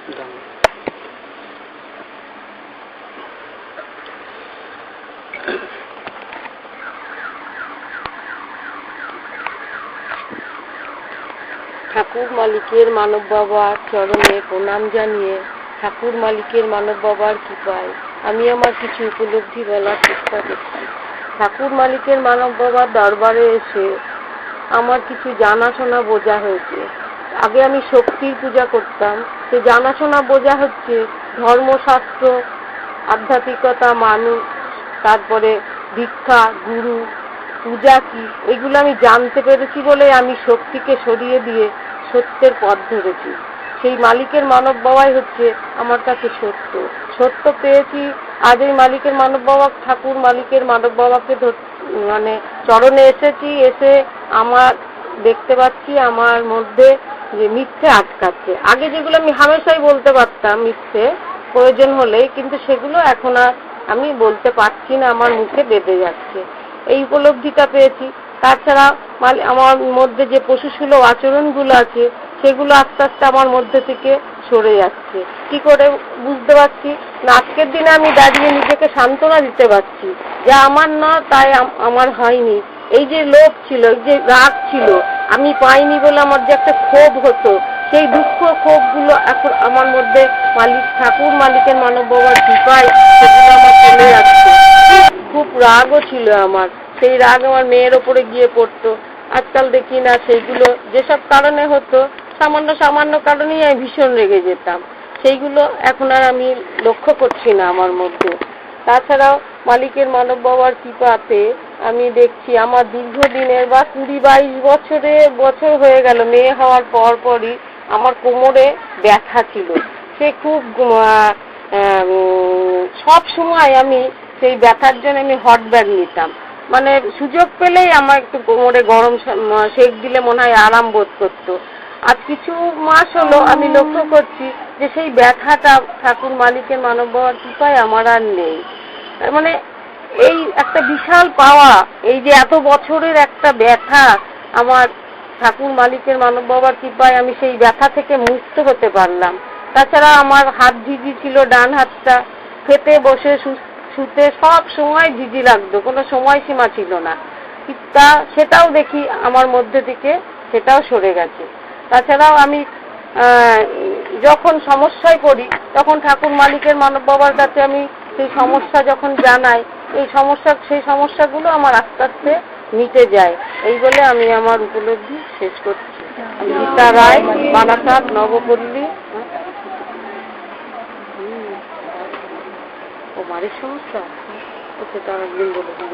ঠাকুর মালিকের মানব বাবার চরণে প্রণাম জানিয়ে ঠাকুর মালিকের মানব বাবার কৃপায় আমি আমার কিছু উপলব্ধি বলার চেষ্টা করছি। ঠাকুর মালিকের মানব বাবার দরবারে এসে আমার কিছু জানাশোনা বোঝা হয়েছে। আগে আমি শক্তির পূজা করতাম, সে জানাশোনা বোঝা হচ্ছে ধর্মশাস্ত্র, আধ্যাত্মিকতা, মানুষ, তারপরে দীক্ষা, গুরু, পূজা কি, এগুলো আমি জানতে পেরেছি বলে আমি শক্তিকে সরিয়ে দিয়ে সত্যের পথ ধরেছি। সেই মালিকের মানব বাবাই হচ্ছে আমার কাছে সত্য। সত্য পেয়েছি আজ এই মালিকের মানব বাবা, ঠাকুর মালিকের মানব বাবাকে মানে চরণে এসেছি, এসে আমার দেখতে পাচ্ছি আমার মধ্যে যে মিথ্যে আটকাচ্ছে। আগে যেগুলো আমি হামেশাই বলতে পারতাম মিথ্যে প্রয়োজন হলেই, কিন্তু সেগুলো এখন আর আমি বলতে পারছি না, আমার মুখে বেঁধে যাচ্ছে। এই উপলব্ধিটা পেয়েছি। তাছাড়া আমার মধ্যে যে পশুসুলভ আচরণগুলো আছে সেগুলো আস্তে আস্তে আমার মধ্যে থেকে সরে যাচ্ছে। কি করে বুঝতে পারছি না, আজকের দিনে আমি দাঁড়িয়ে নিজেকে সান্ত্বনা দিতে পারছি যা আমার না তাই আমার হয়নি। এই যে লোভ ছিল, এই যে রাগ ছিল, আমি পাইনি বলে আমার যে একটা ক্ষোভ হতো, সেই দুঃখ ক্ষোভগুলো এখন আমার মধ্যে ঠাকুর মালিকের মানব বাবার কৃপায় সেগুলো আমার চলে যাচ্ছে। খুব রাগও ছিল আমার, সেই রাগ আমার মেয়ের ওপরে গিয়ে পড়তো। আজকাল দেখি না সেইগুলো, যেসব কারণে হতো সামান্য সামান্য কারণেই আমি ভীষণ রেগে যেতাম, সেইগুলো এখন আর আমি লক্ষ্য করছি না আমার মধ্যে। তাছাড়াও মালিকের মানব বাবার কৃপাতে আমি দেখছি আমার দীর্ঘদিনের বা 20-22 বছর হয়ে গেল মেয়ে হওয়ার পরই আমার কোমরে ব্যথা ছিল। সে খুব সব সময় আমি সেই ব্যথার জন্য আমি হট ব্যাগ নিতাম, মানে সুযোগ পেলেই আমার একটু কোমরে গরম সেক দিলে মনে হয় আরাম বোধ করতো। আজ কিছু মাস হলো আমি লক্ষ্য করছি যে সেই ব্যথাটা ঠাকুর মালিকের মানব বাবার কৃপায় আমার আর নেই। মানে এই একটা বিশাল পাওয়া, এই যে এত বছরের একটা ব্যথা, আমার ঠাকুর মালিকের মানব বাবার কৃপায় আমি সেই ব্যথা থেকে মুক্ত হতে পারলাম। তাছাড়া আমার হাত ঝিঝি ছিল, ডান হাতটা, খেতে বসে শুতে সব সময় ঝিঝি লাগতো, কোনো সময়সীমা ছিল না। সেটাও দেখি আমার মধ্যে থেকে সেটাও সরে গেছে। তাছাড়াও আমি যখন সমস্যায় পড়ি তখন ঠাকুর মালিকের মানব বাবার কাছে আমি সেই সমস্যা যখন জানাই, সেই সমস্যাগুলো আমার আস্তে আস্তে মিটে যায়। এই বলে আমি আমার উপলব্ধি শেষ করছি। গীতা রায়, বারাসাত, নবপল্লী। ও মারের সমস্যা, ওকে তার একদিন বলে দিল,